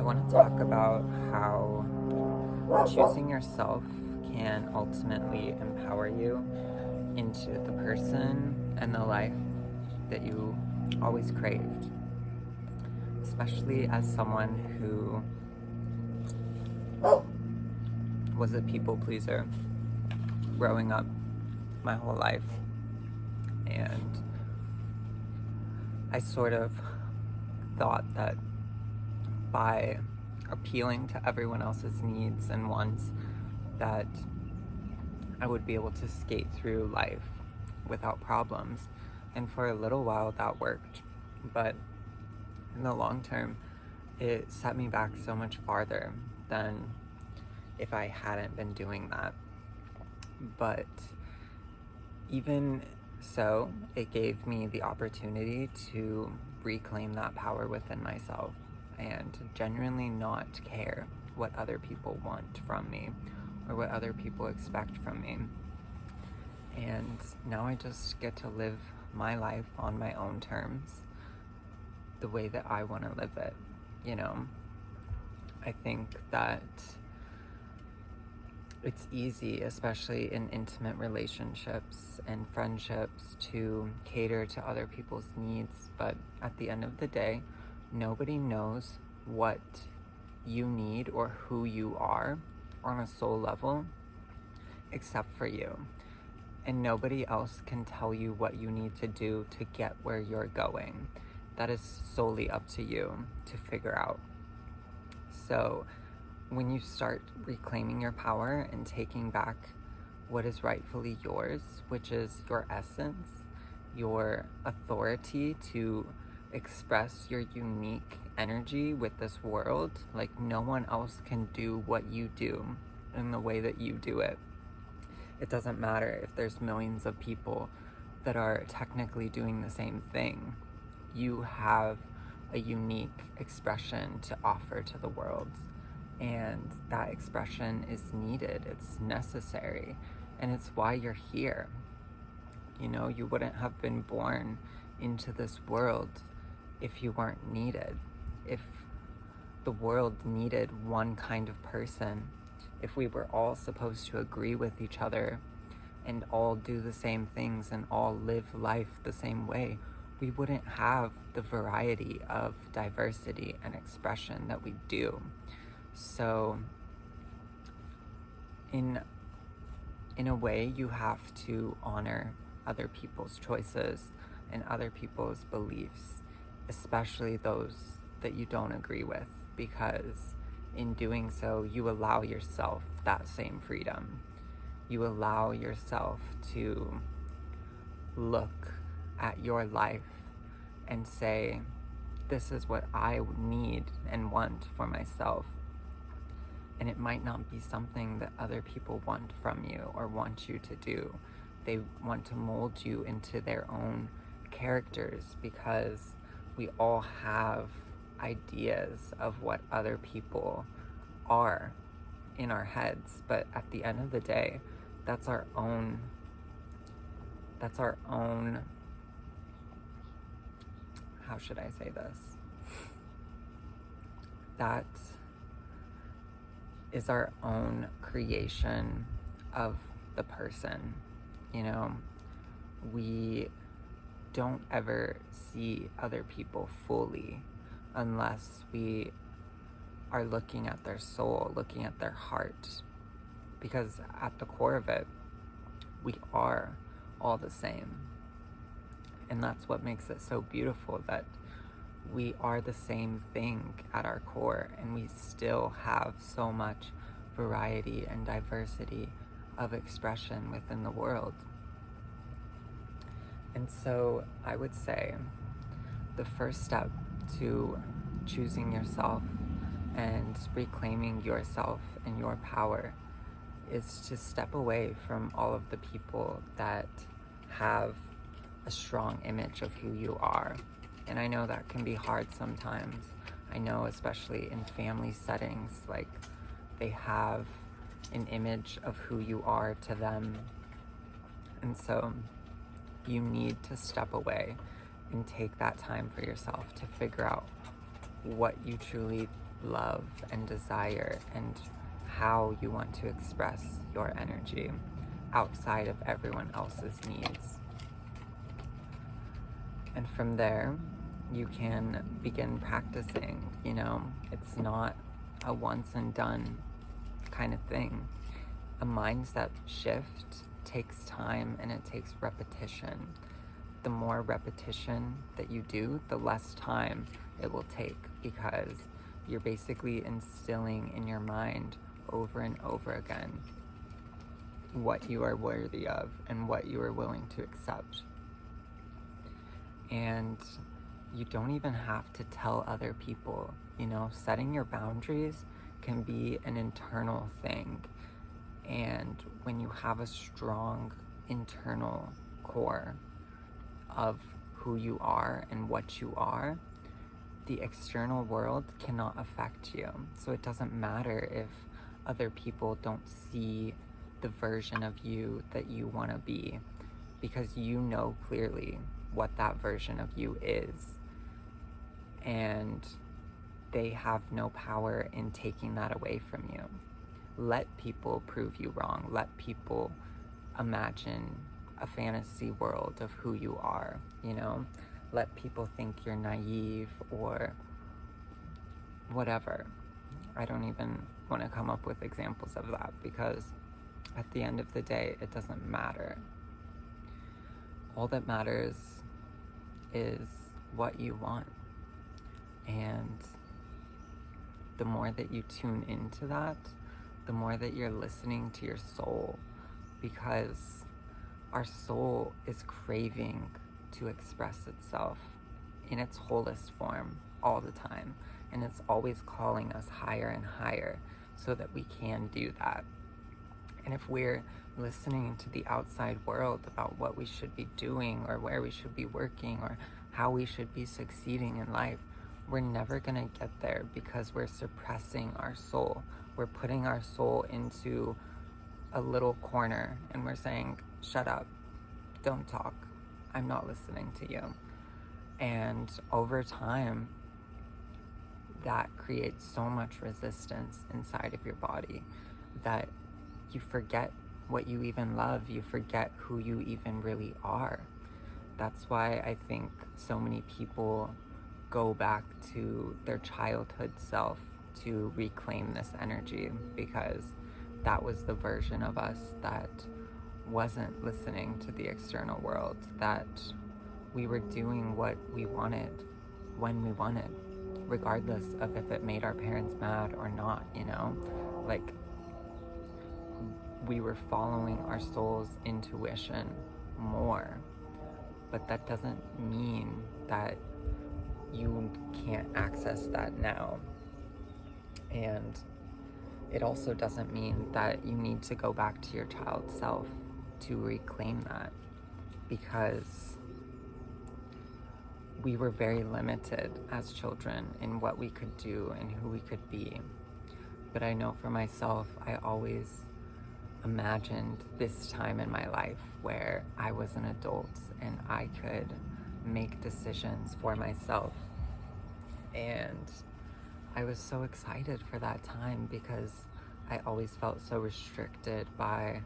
want to talk about how choosing yourself can ultimately empower you into the person and the life that you always craved, especially as someone who was a people pleaser growing up my whole life. And I sort of thought that by appealing to everyone else's needs and wants that I would be able to skate through life without problems. And for a little while that worked, but in the long term it set me back so much farther than if I hadn't been doing that. But even so, it gave me the opportunity to reclaim that power within myself and genuinely not care what other people want from me or what other people expect from me. And now I just get to live my life on my own terms, the way that I want to live it, I think that it's easy, especially in intimate relationships and friendships, to cater to other people's needs, but at the end of the day, nobody knows what you need or who you are on a soul level except for you. And nobody else can tell you what you need to do to get where you're going. That is solely up to you to figure out. So when you start reclaiming your power and taking back what is rightfully yours, which is your essence, your authority to express your unique energy with this world, like no one else can do what you do in the way that you do it. It doesn't matter if there's millions of people that are technically doing the same thing. You have a unique expression to offer to the world. And that expression is needed, it's necessary, and it's why you're here. You wouldn't have been born into this world if you weren't needed. If the world needed one kind of person, if we were all supposed to agree with each other and all do the same things and all live life the same way, we wouldn't have the variety of diversity and expression that we do. So in a way, you have to honor other people's choices and other people's beliefs, especially those that you don't agree with, because in doing so, you allow yourself that same freedom. You allow yourself to look at your life and say, this is what I need and want for myself. And it might not be something that other people want from you or want you to do. They want to mold you into their own characters, because we all have ideas of what other people are in our heads. But at the end of the day, that's our own, how should I say this? That is our own creation of the person. We don't ever see other people fully unless we are looking at their soul, looking at their heart, because at the core of it, we are all the same. And that's what makes it so beautiful, that we are the same thing at our core, and we still have so much variety and diversity of expression within the world. And so I would say the first step to choosing yourself and reclaiming yourself and your power is to step away from all of the people that have a strong image of who you are. And I know that can be hard sometimes. I know, especially in family settings, like they have an image of who you are to them. And so you need to step away and take that time for yourself to figure out what you truly love and desire and how you want to express your energy outside of everyone else's needs. And from there, you can begin practicing. It's not a once and done kind of thing. A mindset shift takes time and it takes repetition. The more repetition that you do, the less time it will take, because you're basically instilling in your mind over and over again what you are worthy of and what you are willing to accept. And you don't even have to tell other people. Setting your boundaries can be an internal thing. And when you have a strong internal core of who you are and what you are, the external world cannot affect you. So it doesn't matter if other people don't see the version of you that you want to be, because you know clearly what that version of you is. And they have no power in taking that away from you. Let people prove you wrong. Let people imagine a fantasy world of who you are, Let people think you're naive or whatever. I don't even want to come up with examples of that, because at the end of the day, it doesn't matter. All that matters is what you want. And the more that you tune into that, the more that you're listening to your soul, because our soul is craving to express itself in its wholest form all the time. And it's always calling us higher and higher so that we can do that. And if we're listening to the outside world about what we should be doing or where we should be working or how we should be succeeding in life, we're never going to get there, because we're suppressing our soul. We're putting our soul into a little corner and we're saying, shut up, don't talk, I'm not listening to you. And over time, that creates so much resistance inside of your body that you forget what you even love. You forget who you even really are. That's why I think so many people go back to their childhood self to reclaim this energy, because that was the version of us that wasn't listening to the external world, that we were doing what we wanted when we wanted, regardless of if it made our parents mad or not, like we were following our soul's intuition more. But that doesn't mean that you can't access that now. And it also doesn't mean that you need to go back to your child self to reclaim that, because we were very limited as children in what we could do and who we could be. But I know for myself, I always imagined this time in my life where I was an adult and I could make decisions for myself. And I was so excited for that time, because I always felt so restricted by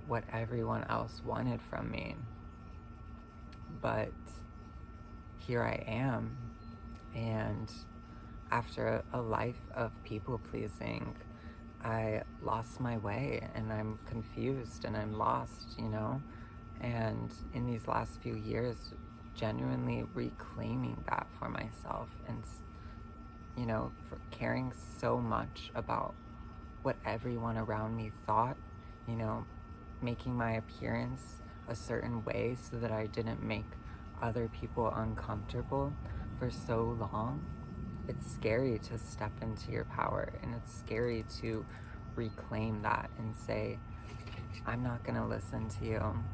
what everyone else wanted from me. But here I am, and after a life of people pleasing, I lost my way and I'm confused and I'm lost, and in these last few years, genuinely reclaiming that for myself, and for caring so much about what everyone around me thought, making my appearance a certain way so that I didn't make other people uncomfortable for so long. It's scary to step into your power, and it's scary to reclaim that and say, I'm not gonna listen to you.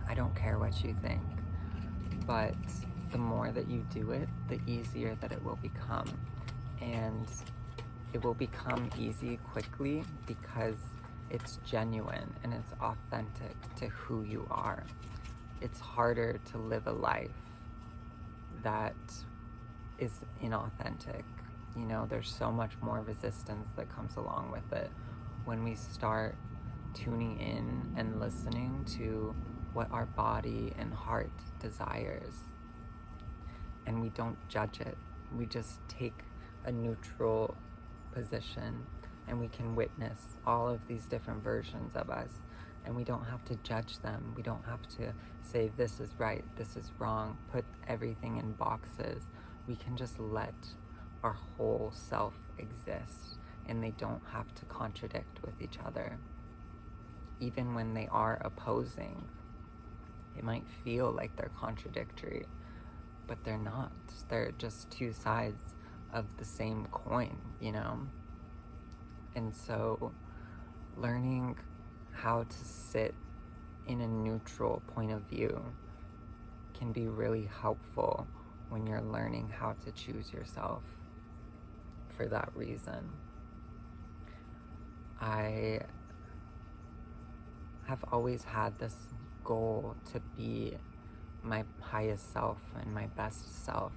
I don't care what you think. But the more that you do it, the easier that it will become. And it will become easy quickly because it's genuine and it's authentic to who you are. It's harder to live a life that is inauthentic You know, there's so much more resistance that comes along with it when we start tuning in and listening to what our body and heart desires. And we don't judge it. We just take a neutral position and we can witness all of these different versions of us. And we don't have to judge them. We don't have to say this is right, this is wrong, put everything in boxes. We can just let our whole self exist, and they don't have to contradict with each other. Even when they are opposing, it might feel like they're contradictory, but they're not. They're just two sides of the same coin, you know? And so learning how to sit in a neutral point of view can be really helpful when you're learning how to choose yourself for that reason. I have always had this goal to be my highest self and my best self,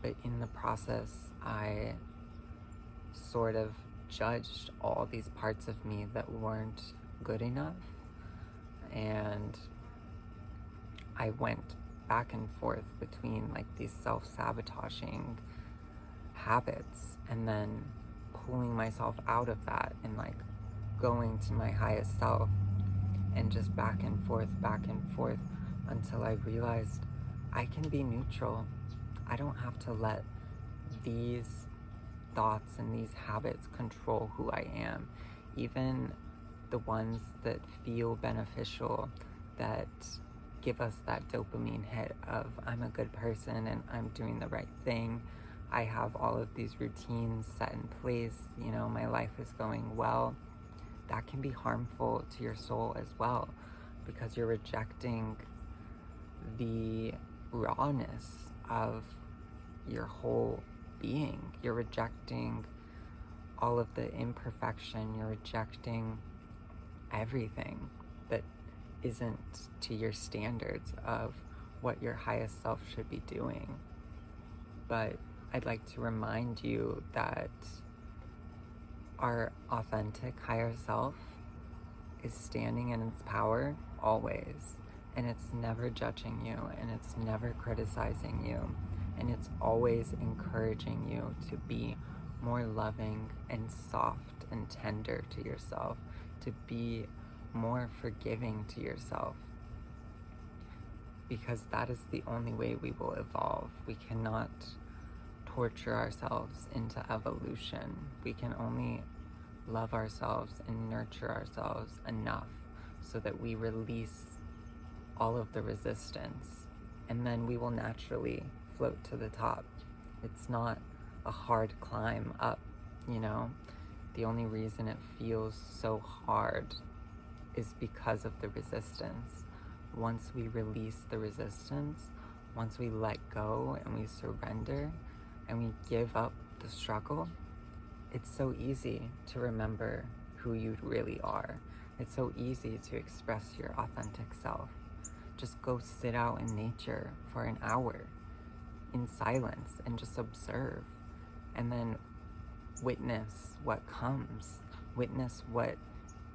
but in the process, I sort of judged all these parts of me that weren't good enough, and I went back and forth between like these self-sabotaging habits and then pulling myself out of that and like going to my highest self, and just back and forth until I realized I can be neutral. I don't have to let these thoughts and these habits control who I am. Even the ones that feel beneficial, that give us that dopamine hit of I'm a good person and I'm doing the right thing. I have all of these routines set in place, you know, my life is going well. That can be harmful to your soul as well, because you're rejecting the rawness of your whole being. You're rejecting all of the imperfection. You're rejecting everything that isn't to your standards of what your highest self should be doing. But I'd like to remind you that our authentic higher self is standing in its power always, and it's never judging you, and it's never criticizing you, and it's always encouraging you to be more loving and soft and tender to yourself, to be more forgiving to yourself, because that is the only way we will evolve. We cannot torture ourselves into evolution. We can only love ourselves and nurture ourselves enough so that we release all of the resistance, and then we will naturally float to the top. It's not a hard climb up, you know? The only reason it feels so hard is because of the resistance. Once we release the resistance, once we let go and we surrender and we give up the struggle, it's so easy to remember who you really are. It's so easy to express your authentic self. Just go sit out in nature for an hour in silence and just observe, and then witness what comes. Witness what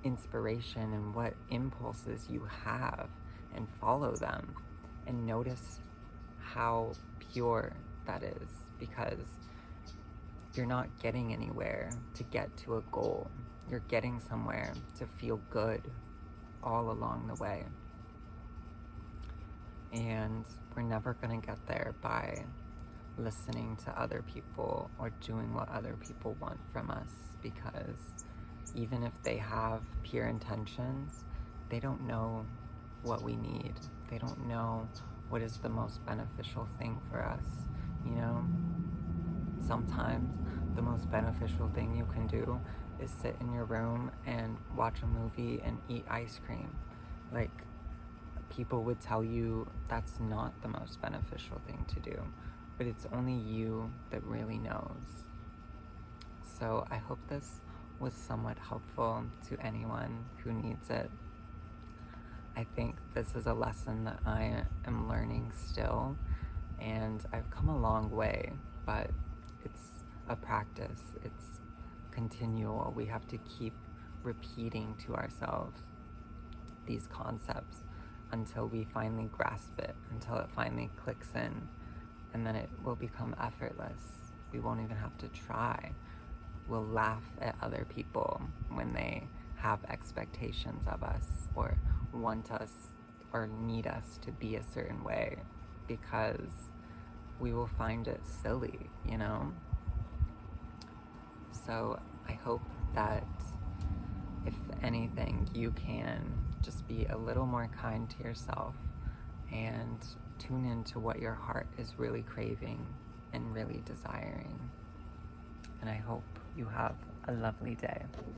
inspiration and what impulses you have, and follow them, and notice how pure that is, because you're not getting anywhere to get to a goal. You're getting somewhere to feel good all along the way. And we're never going to get there by listening to other people or doing what other people want from us, because even if they have pure intentions, they don't know what we need. They don't know what is the most beneficial thing for us, you know? Sometimes the most beneficial thing you can do is sit in your room and watch a movie and eat ice cream. Like, people would tell you that's not the most beneficial thing to do, but it's only you that really knows. So I hope this was somewhat helpful to anyone who needs it. I think this is a lesson that I am learning still, and I've come a long way, but it's a practice. It's continual. We have to keep repeating to ourselves these concepts until we finally grasp it, until it finally clicks in, and then it will become effortless. We won't even have to try. We'll laugh at other people when they have expectations of us or want us or need us to be a certain way, because we will find it silly, you know? So I hope that, if anything, you can just be a little more kind to yourself and tune into what your heart is really craving and really desiring. And I hope you have a lovely day.